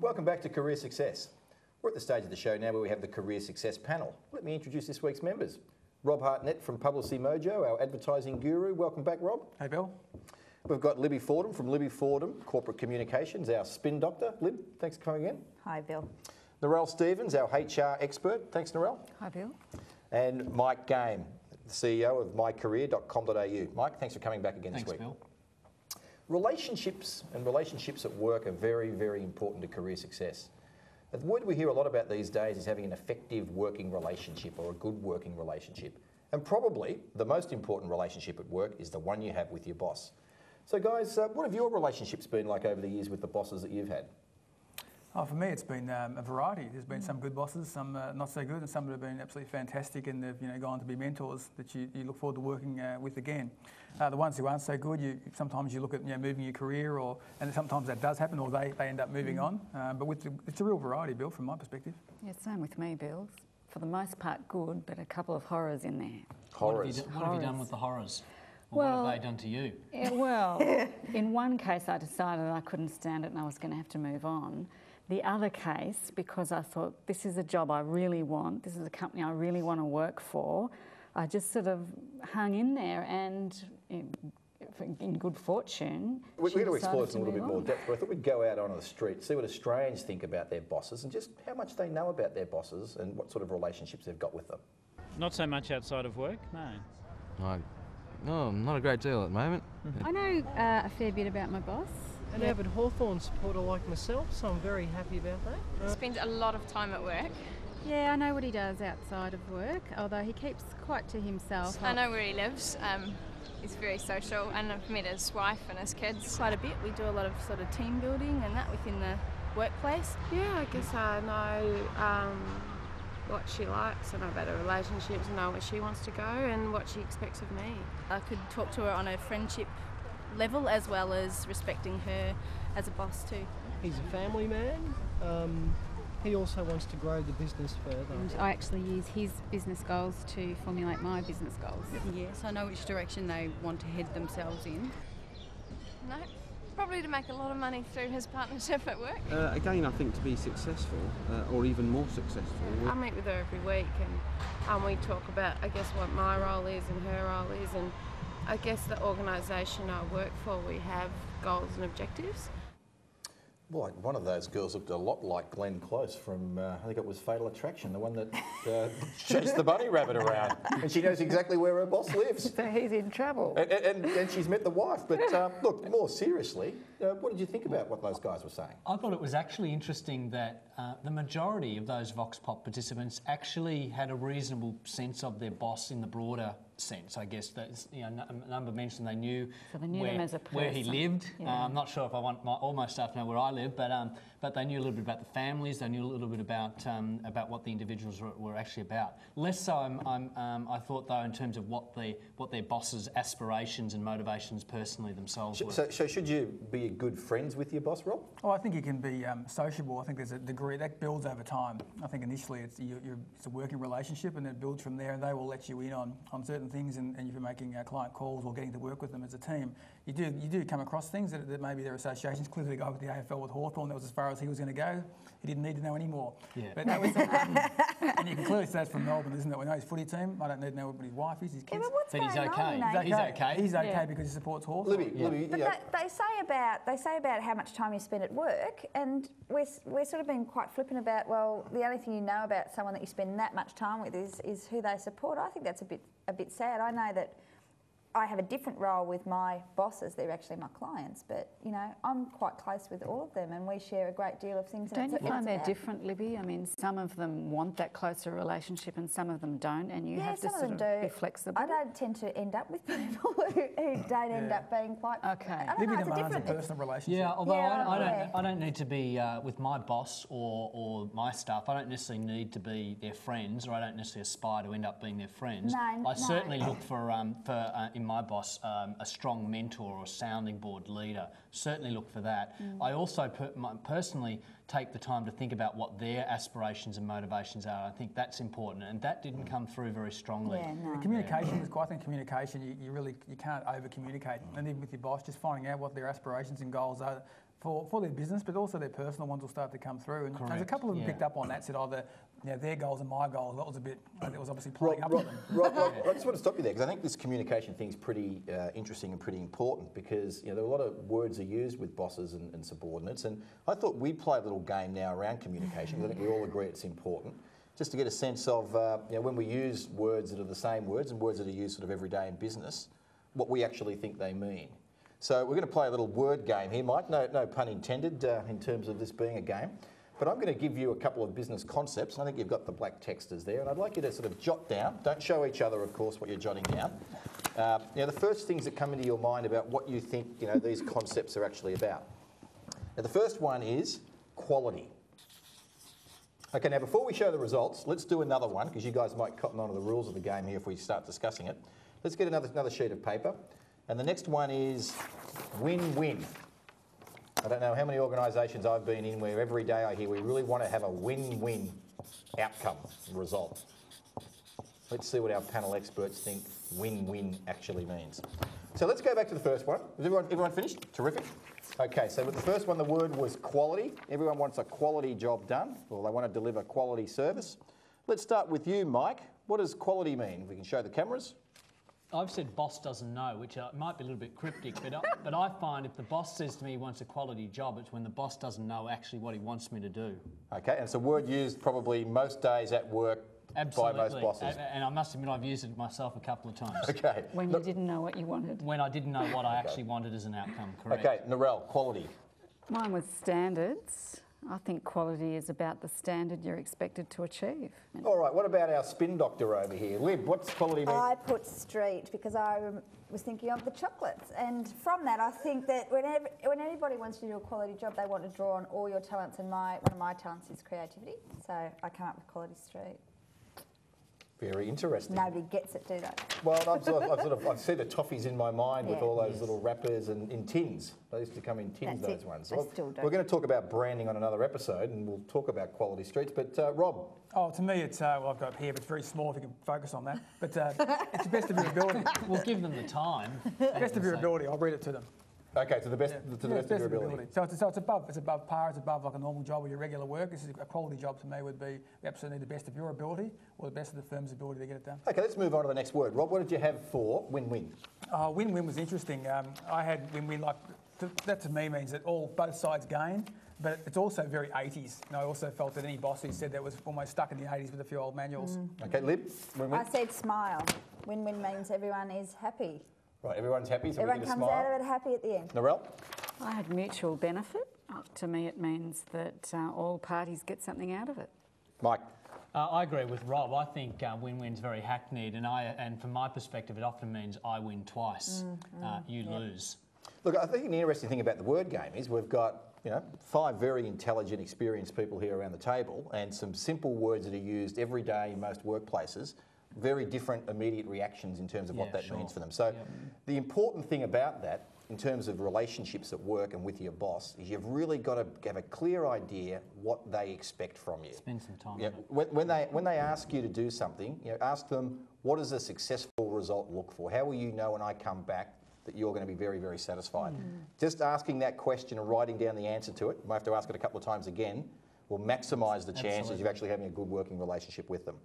Welcome back to Career Success. We're at the stage of the show now where we have the Career Success panel. Let me introduce this week's members. Rob Hartnett from Publicity Mojo, our advertising guru. Welcome back, Rob. Hey, Bill. We've got Libby Fordham from Libby Fordham Corporate Communications, our spin doctor. Lib, thanks for coming in. Hi, Bill. Narelle Stevens, our HR expert. Thanks, Narelle. Hi, Bill. And Mike Game, the CEO of mycareer.com.au. Mike, thanks for coming back again this week. Bill. Relationships and relationships at work are very, very important to career success. The word we hear a lot about these days is having an effective working relationship or a good working relationship. And probably the most important relationship at work is the one you have with your boss. So guys, what have your relationships been like over the years with the bosses that you've had? Oh, for me, it's been a variety. There's been some good bosses, some not so good, and some that have been absolutely fantastic and they've gone to be mentors that you look forward to working with again. The ones who aren't so good, sometimes you look at moving your career, and sometimes that does happen, or they end up moving on. But it's a real variety, Bill, from my perspective. Yeah, same with me, Bill. For the most part, good, but a couple of horrors in there. Horrors. What have you done with the horrors? Or Well, what have they done to you? Yeah, well, in one case, I decided I couldn't stand it and I was going to have to move on. The other case, because I thought this is a job I really want, this is a company I really want to work for, I just sort of hung in there and in good fortune. We're going to explore this in a little move bit more on. depth, but I thought we'd go out onto the street, see what Australians think about their bosses and just how much they know about their bosses and what sort of relationships they've got with them. Not so much outside of work, no. No, not a great deal at the moment. I know a fair bit about my boss. An avid Hawthorn supporter like myself, so I'm very happy about that. Spends a lot of time at work. Yeah, I know what he does outside of work, although he keeps quite to himself. I know where he lives. He's very social, and I've met his wife and his kids quite a bit. We do a lot of sort of team building and that within the workplace. Yeah, I guess I know what she likes, I know about her relationships, I know where she wants to go and what she expects of me. I could talk to her on a friendship level as well as respecting her as a boss too. He's a family man. He also wants to grow the business further. And I actually use his business goals to formulate my business goals. Yes, I know which direction they want to head themselves in. No, probably to make a lot of money through his partnership at work. Again, I think to be successful, or even more successful. I meet with her every week and we talk about, I guess, what my role is and her role is, and I guess the organisation I work for, we have goals and objectives. Boy, one of those girls looked a lot like Glenn Close from, I think it was Fatal Attraction, the one that chased the bunny rabbit around. And she knows exactly where her boss lives. So he's in trouble. And she's met the wife. But look, more seriously, what did you think about what those guys were saying? I thought it was actually interesting that the majority of those Vox Pop participants actually had a reasonable sense of their boss in the broader sense. I guess that a number mentioned they knew, So they knew him as a where he person. lived. Yeah. I'm not sure if I want all my staff to know where I live, but they knew a little bit about the families. They knew a little bit about what the individuals were actually about. Less so, I thought though, in terms of what their boss's aspirations and motivations personally themselves were. So should you be good friends with your boss, Rob? Oh, I think you can be sociable. I think there's a degree that builds over time. I think initially it's a working relationship and it builds from there, and they will let you in on certain things, and if you're making client calls or getting to work with them as a team, you do come across things that maybe their associations. Clearly the guy with the AFL with Hawthorn, that was as far as he was going to go. He didn't need to know any more. Yeah. But that was, and you can clearly say that's from Melbourne, isn't it? We know his footy team. I don't need to know what his wife is, his kids. Yeah, but what's But he's going okay. on, He's okay. He's okay because he supports Hawthorn. Libby, But they say about how much time you spend at work, and we're sort of being quite flippant about, well, the only thing you know about someone that you spend that much time with is who they support. I think that's a bit sad. I know that I have a different role with my bosses. They're actually my clients, but I'm quite close with all of them, and we share a great deal of things. Don't you find they're different, Libby? I mean, some of them want that closer relationship, and some of them don't, and you have to sort of be flexible. I don't tend to end up with people who don't end up being quite. Okay. Libby demands a personal relationship. Yeah, although I don't need to be with my boss or my staff. I don't necessarily need to be their friends, or I don't necessarily aspire to end up being their friends. I certainly look for in my boss a strong mentor or sounding board leader. Certainly look for that. I also personally take the time to think about what their aspirations and motivations are. I think that's important, and that didn't come through very strongly. Yeah, no. Communication is quite. I think communication, you can't over communicate, and even with your boss, just finding out what their aspirations and goals are. for their business, but also their personal ones will start to come through. And there's a couple of them picked up on that, said, their goals and my goals. That was a bit, it was obviously playing up to them. Rob, I just want to stop you there because I think this communication thing is pretty interesting and pretty important because there are a lot of words are used with bosses and subordinates, and I thought we'd play a little game now around communication because I think we all agree it's important. Just to get a sense of when we use words that are the same words and words that are used sort of every day in business, what we actually think they mean. So we're going to play a little word game here, Mike. No pun intended in terms of this being a game. But I'm going to give you a couple of business concepts. I think you've got the black texters there, and I'd like you to sort of jot down. Don't show each other, of course, what you're jotting down. The first things that come into your mind about what you think these concepts are actually about. Now, the first one is quality. Okay, now before we show the results, let's do another one because you guys might cotton on to the rules of the game here if we start discussing it. Let's get another sheet of paper. And the next one is win-win. I don't know how many organisations I've been in where every day I hear we really want to have a win-win outcome result. Let's see what our panel experts think win-win actually means. So let's go back to the first one. Is everyone finished? Terrific. Okay, so with the first one, the word was quality. Everyone wants a quality job done, or they want to deliver quality service. Let's start with you, Mike. What does quality mean? If we can show the cameras. I've said boss doesn't know, which might be a little bit cryptic, but I find if the boss says to me he wants a quality job, it's when the boss doesn't know actually what he wants me to do. Okay, and it's a word used probably most days at work by most bosses. And I must admit I've used it myself a couple of times. Okay. When you didn't know what you wanted. When I didn't know what I actually wanted as an outcome, correct. Okay, Narelle, quality. Mine was standards. I think quality is about the standard you're expected to achieve. All right, what about our spin doctor over here? Lib, what's quality mean? I put street because I was thinking of the chocolates. And from that, I think that when anybody wants to do a quality job, they want to draw on all your talents. And one of my talents is creativity. So I come up with quality street. Very interesting. Nobody gets it, do they? Well, I see the toffees in my mind with all those little wrappers and in tins. They used to come in tins, those ones. They still do. We're going to talk about branding on another episode, and we'll talk about quality streets. But Rob? Oh, to me, it's well, I've got it here, but it's very small. If you can focus on that, but it's the best of your ability. We'll give them the time. Best of your ability. I'll read it to them. Okay, to the best of your ability. So it's above par. It's above like a normal job or your regular work. This is a quality job to me. Would be absolutely the best of your ability or the best of the firm's ability to get it done. Okay, let's move on to the next word. Rob, what did you have for win-win? Win-win was interesting. I had win-win that to me means that both sides gain, but it's also very 80s. And I also felt that any boss who said that was almost stuck in the 80s with a few old manuals. Okay, Lib, win-win. I said smile. Win-win means everyone is happy. Right, everyone's happy, so everyone we get a comes smile. out of it happy at the end. Narelle? I had mutual benefit. To me, it means that all parties get something out of it. Mike? I agree with Rob. I think win-win's very hackneyed, and from my perspective, it often means I win twice, you lose. Look, I think the interesting thing about the word game is we've got 5 very intelligent, experienced people here around the table, and some simple words that are used every day in most workplaces. Very different immediate reactions in terms of what that means for them. So the important thing about that in terms of relationships at work and with your boss is you've really got to have a clear idea what they expect from you. Spend some time on it. When they ask you to do something, ask them, what does a successful result look for? How will you know when I come back that you're going to be very, very satisfied? Just asking that question and writing down the answer to it, you might have to ask it a couple of times again, will maximise the chances of actually having a good working relationship with them.